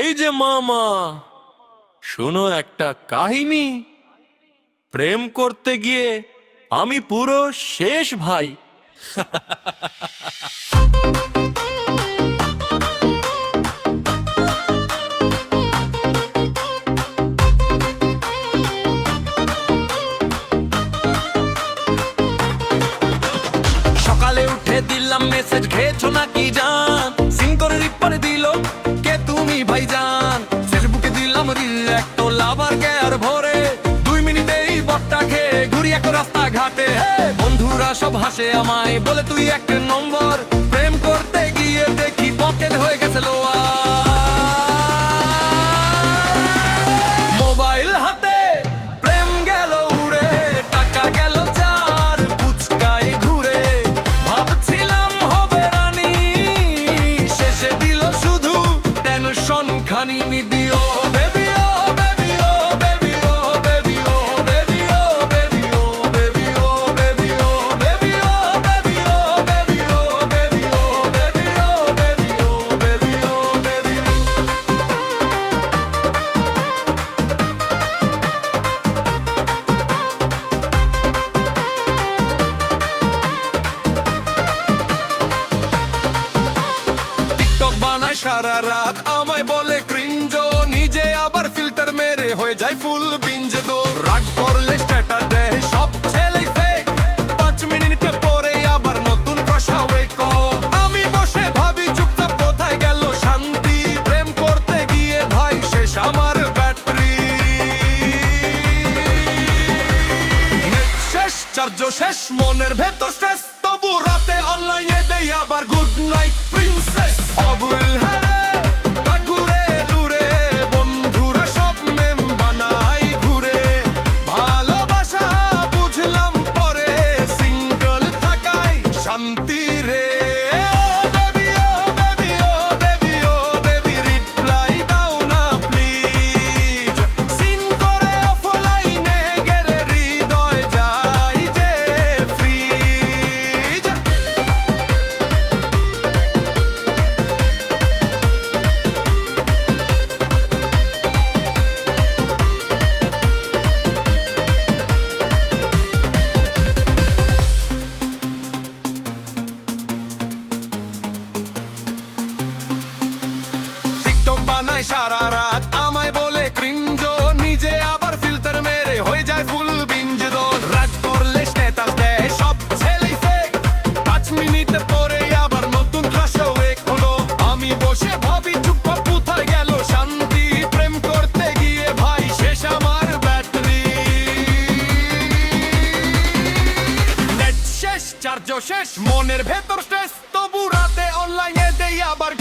এই যে মামা, শোনো একটা কাহিনী। প্রেম করতে গিয়ে আমি পুরো শেষ ভাই। সকালে উঠে দিলাম মেসেজ, খেয়েছো নাকি জান? সিন করে রিপ্লাই দিল, কে তুমি ভাইজান? ফেসবুকে দিলাম রিল, একটা লাভার কে আর ভরে 2 মিনিটেই বটটা খেয়ে ঘুরি এক রাস্তা ঘাটে। বন্ধুরা সব হাসে আমায়, বলে তুই এক নম্বর। প্রেম করতে গিয়ে দেখি পকেট হয়ে গেছে লোয়া। মোবাইল হাতে প্রেম গেল উড়ে, টাকা গেল চার পুচকায় ঘুরে। ভাবছিলাম হবে রানী, শেষে দিল শুধু টেনশন খানি। দিও বেবি ও বেবি ও বেবি ও বেবি ও বেবি ও বেবি ও বেবি ও বেবি ও বেবি ও বেবি ও বেবি ও বেবি ও বেবি ও বেবি ও বেবি ও বেবি। টিকটক বানায় সারা রাত, আমায় বলে ক্রিঞ্জ, নিজে আবার ফিল্টার মেরে হয়ে যায় ফুল বিঞ্জ। দো রাগ করলে স্ট্যাটাস দেয় সব ছেলেই ফেক, 5 মিনিটে পরে আবার নতুন ভাষা ওয়েক। আমি বসে ভাবি চুপচাপ কোথায় গেল শান্তি? প্রেম করতে গিয়ে ভাই শেষ আমার ব্যাটারি। নেট শেষ, চার্জ শেষ, মনের ভেতর স্ট্রেস, তবু রাতে অনলাইনে দেই আবার গুড নাইট প্রিন্সেস। অবুল হারে ঘুরে দূরে, বন্ধুরা সব মেম বানাই ঘুরে। ভালোবাসা বুঝলাম পরে, সিঙ্গল থাকাই শান্তি রে। বানায় সারা রাত, আমায় বলে ক্রিঞ্জ, নিজে আবার ফিল্টার মেরে হয়ে যায় ফুল বিঞ্জ। রাগ করলে স্ট্যাটাস দেয় সব ছেলেই ফেক, 5 মিনিট পরে আবার নতুন ক্রাশ ওয়েক হলো। আমি বসে ভাবি চুপচাপ কোথায় গেল শান্তি? প্রেম করতে গিয়ে ভাই শেষ আমার ব্যাটারি। নেট শেষ, চার্জ শেষ, মনের ভেতর স্ট্রেস, তবু রাতে অনলাইনে দেই আবার